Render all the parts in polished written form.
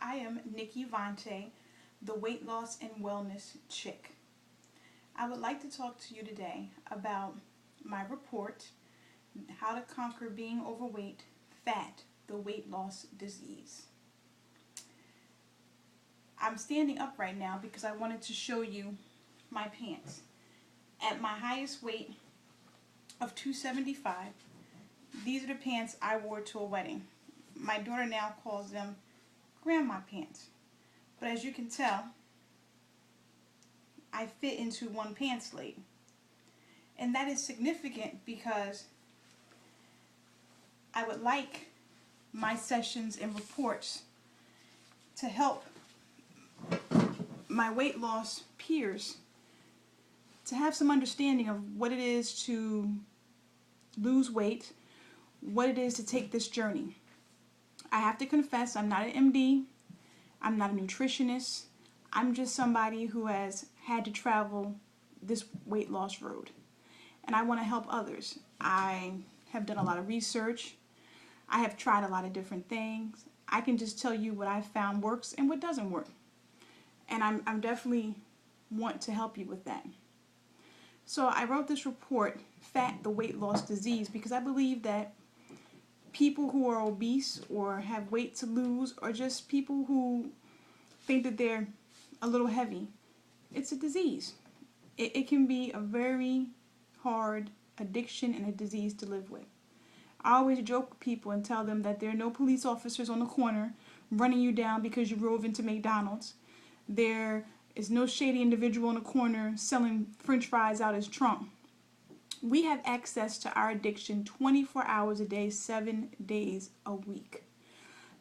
I am NikkiVante, the weight loss and wellness chick. I would like to talk to you today about my report, How to Conquer Being Overweight, Fat, the Weight Loss Disease. I'm standing up right now because I wanted to show you my pants. At my highest weight of 275, these are the pants I wore to a wedding. My daughter now calls them grandma pants. But as you can tell, I fit into one pants leg. And that is significant because I would like my sessions and reports to help my weight loss peers to have some understanding of what it is to lose weight, what it is to take this journey. I have to confess, I'm not an MD, I'm not a nutritionist, I'm just somebody who has had to travel this weight loss road. And I want to help others. I have done a lot of research. I have tried a lot of different things. I can just tell you what I found works and what doesn't work. And I'm definitely want to help you with that. So I wrote this report, Fat, the Weight Loss Disease, because I believe that people who are obese or have weight to lose, or just people who think that they're a little heavy, it's a disease. It can be a very hard addiction and a disease to live with. I always joke with people and tell them that there are no police officers on the corner running you down because you drove into McDonald's. There is no shady individual in the corner selling French fries out his trunk. We have access to our addiction 24 hours a day, 7 days a week.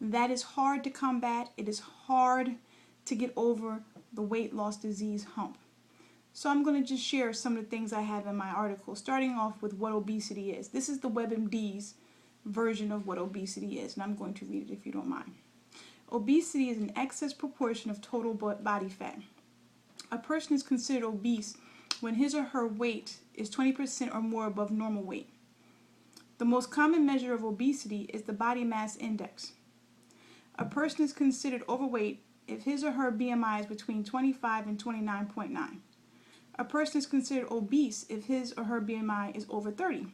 That is hard to combat. It is hard to get over the weight loss disease hump. So I'm going to just share some of the things I have in my article, starting off with what obesity is. This is the WebMD's version of what obesity is, and I'm going to read it if you don't mind. Obesity is an excess proportion of total body fat. A person is considered obese when his or her weight is 20% or more above normal weight. The most common measure of obesity is the body mass index. A person is considered overweight if his or her BMI is between 25 and 29.9. A person is considered obese if his or her BMI is over 30.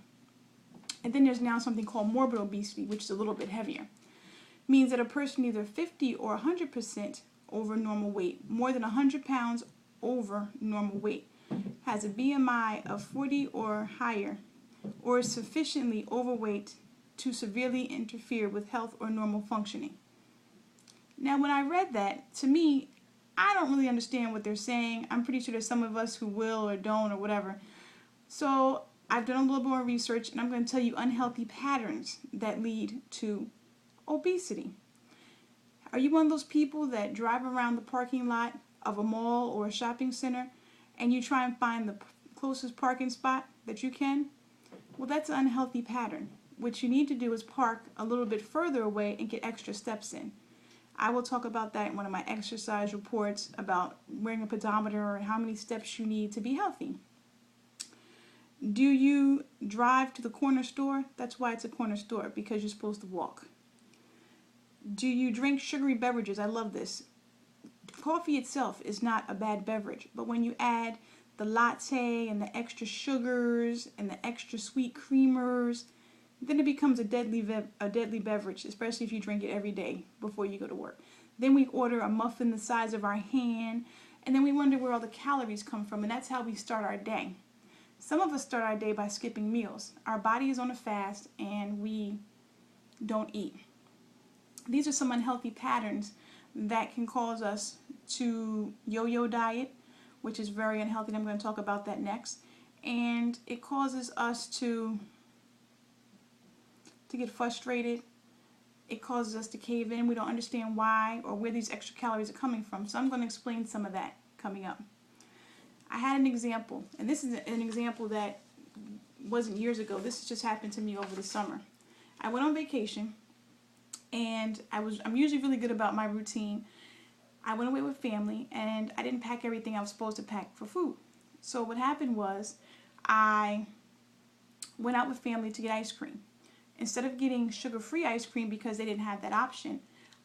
And then there's now something called morbid obesity, which is a little bit heavier. It means that a person either 50 or 100% over normal weight, more than 100 pounds over normal weight, has a BMI of 40 or higher, or is sufficiently overweight to severely interfere with health or normal functioning. Now, when I read that, to me, I don't really understand what they're saying. I'm pretty sure there's some of us who will or don't or whatever. So I've done a little more research, and I'm going to tell you unhealthy patterns that lead to obesity. Are you one of those people that drive around the parking lot of a mall or a shopping center and you try and find the closest parking spot that you can? Well, that's an unhealthy pattern. What you need to do is park a little bit further away and get extra steps in. I will talk about that in one of my exercise reports about wearing a pedometer and how many steps you need to be healthy. Do you drive to the corner store? That's why it's a corner store, because you're supposed to walk. Do you drink sugary beverages? I love this. Coffee itself is not a bad beverage, but when you add the latte and the extra sugars and the extra sweet creamers, then it becomes a deadly beverage, especially if you drink it every day before you go to work. Then we order a muffin the size of our hand, and then we wonder where all the calories come from, and that's how we start our day. Some of us start our day by skipping meals. Our body is on a fast, and we don't eat. These are some unhealthy patterns that can cause us to yo-yo diet, which is very unhealthy, and I'm going to talk about that next. And it causes us to get frustrated. It causes us to cave in. We don't understand why or where these extra calories are coming from. So I'm going to explain some of that coming up. I had an example, and this is an example that wasn't years ago. This just happened to me over the summer. I went on vacation, and I'm usually really good about my routine. I went away with family, and I didn't pack everything I was supposed to pack for food. So what happened was I went out with family to get ice cream. Instead of getting sugar-free ice cream because they didn't have that option,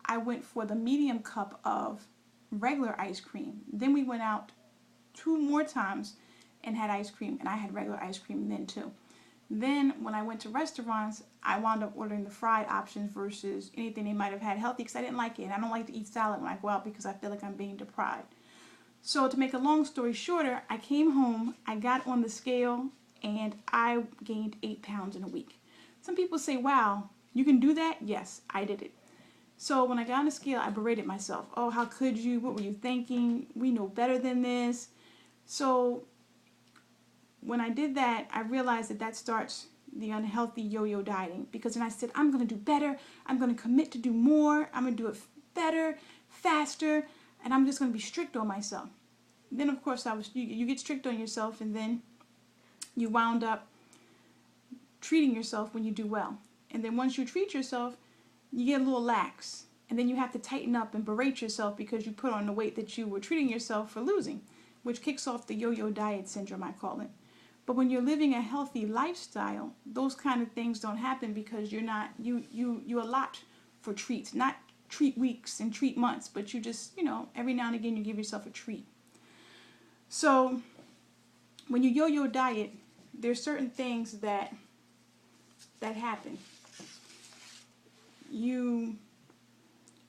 I went for the medium cup of regular ice cream. Then we went out 2 more times and had ice cream, and I had regular ice cream then too. Then when I went to restaurants, I wound up ordering the fried options versus anything they might have had healthy because I didn't like it. And I don't like to eat salad when I go out because I feel like I'm being deprived. So to make a long story shorter, I came home, I got on the scale, and I gained 8 pounds in a week. Some people say, wow, you can do that? Yes, I did it. So when I got on the scale, I berated myself. Oh, how could you? What were you thinking? We know better than this. So when I did that, I realized that that starts the unhealthy yo-yo dieting. Because then I said, I'm going to do better. I'm going to commit to do more. I'm going to do it better, faster, and I'm just going to be strict on myself. Then, of course, you get strict on yourself, and then you wound up treating yourself when you do well. And then once you treat yourself, you get a little lax. And then you have to tighten up and berate yourself because you put on the weight that you were treating yourself for losing, which kicks off the yo-yo diet syndrome, I call it. But when you're living a healthy lifestyle, those kind of things don't happen because you're not, you allot for treats, not treat weeks and treat months, but you just, every now and again you give yourself a treat. So when you yo-yo diet, there's certain things that happen. You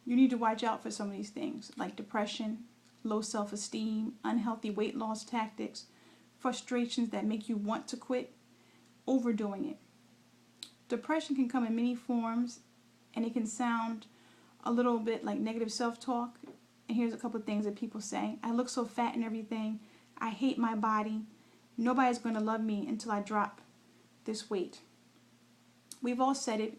need to watch out for some of these things, like depression, low self-esteem, unhealthy weight loss tactics, frustrations that make you want to quit, overdoing it. Depression can come in many forms, and it can sound a little bit like negative self-talk. And here's a couple of things that people say. I look so fat and everything. I hate my body. Nobody's going to love me until I drop this weight. We've all said it,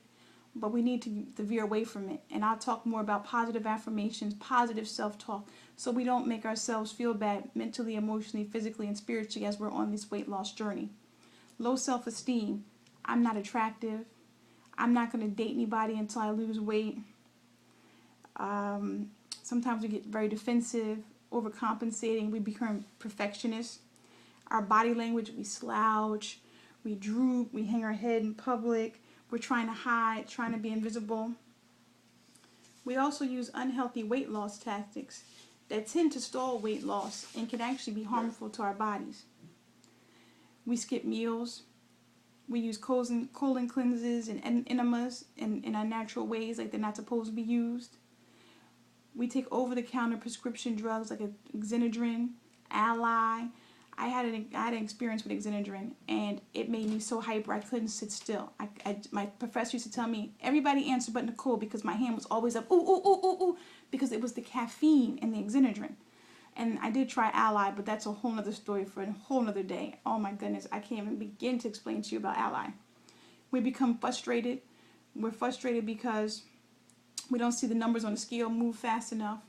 but we need to veer away from it. And I'll talk more about positive affirmations, positive self-talk, so we don't make ourselves feel bad mentally, emotionally, physically, and spiritually as we're on this weight loss journey. Low self-esteem. I'm not attractive. I'm not going to date anybody until I lose weight. Sometimes we get very defensive, overcompensating. We become perfectionists. Our body language, we slouch, we droop, we hang our head in public. We're trying to hide, trying to be invisible. We also use unhealthy weight loss tactics that tend to stall weight loss and can actually be harmful to our bodies. We skip meals. We use colon cleanses and enemas in unnatural ways like they're not supposed to be used. We take over-the-counter prescription drugs like Excedrin, Ally. I had an experience with Excedrin, and it made me so hyper I couldn't sit still. My professor used to tell me, everybody answer but Nicole, because my hand was always up, ooh, ooh, ooh, ooh, ooh, because it was the caffeine in the Excedrin. And I did try Ally, but that's a whole other story for a whole other day. Oh my goodness, I can't even begin to explain to you about Ally. We become frustrated. We're frustrated because we don't see the numbers on the scale move fast enough.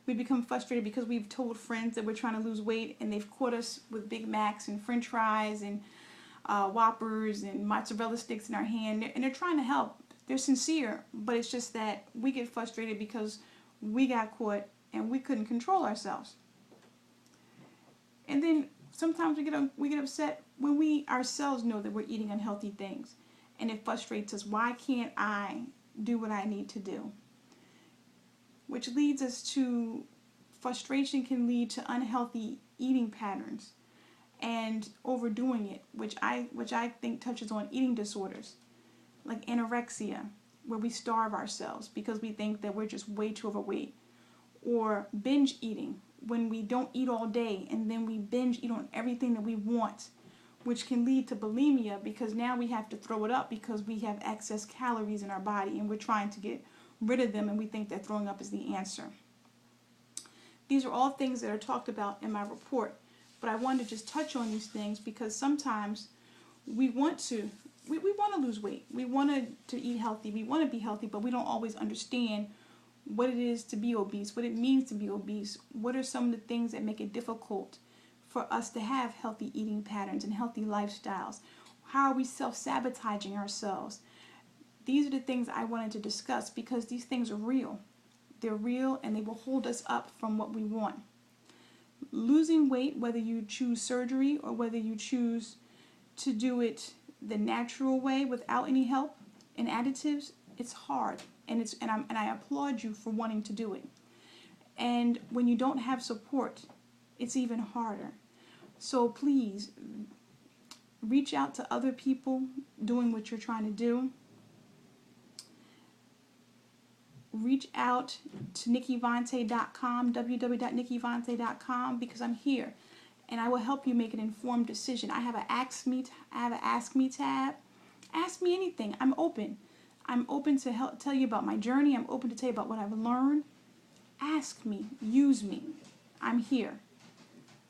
We become frustrated because we've told friends that we're trying to lose weight, and they've caught us with Big Macs and French fries and Whoppers and mozzarella sticks in our hand, and they're trying to help. They're sincere, but it's just that we get frustrated because we got caught and we couldn't control ourselves. And then sometimes we get upset when we ourselves know that we're eating unhealthy things, and it frustrates us. Why can't I do what I need to do? Which leads us to frustration can lead to unhealthy eating patterns and overdoing it, which I think touches on eating disorders like anorexia, where we starve ourselves because we think that we're just way too overweight, or binge eating, when we don't eat all day and then we binge eat on everything that we want, which can lead to bulimia because now we have to throw it up because we have excess calories in our body and we're trying to get rid of them, and we think that throwing up is the answer. These are all things that are talked about in my report, but I wanted to just touch on these things because sometimes we want to lose weight. We want to eat healthy. We want to be healthy, but we don't always understand what it is to be obese, what it means to be obese. What are some of the things that make it difficult for us to have healthy eating patterns and healthy lifestyles? How are we self-sabotaging ourselves? These are the things I wanted to discuss because these things are real. They're real, and they will hold us up from what we want. Losing weight, whether you choose surgery or whether you choose to do it the natural way without any help and additives, It's hard, and I applaud you for wanting to do it. And when you don't have support, it's even harder. So please reach out to other people doing what you're trying to do. Reach out to NikkiVante.com, www.NikkiVante.com, because I'm here and I will help you make an informed decision. I have an Ask Me tab. Ask me anything. I'm open. I'm open to tell you about my journey. I'm open to tell you about what I've learned. Ask me. Use me. I'm here.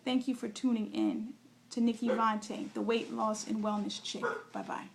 Thank you for tuning in to NikkiVante, the weight loss and wellness chick. Bye-bye.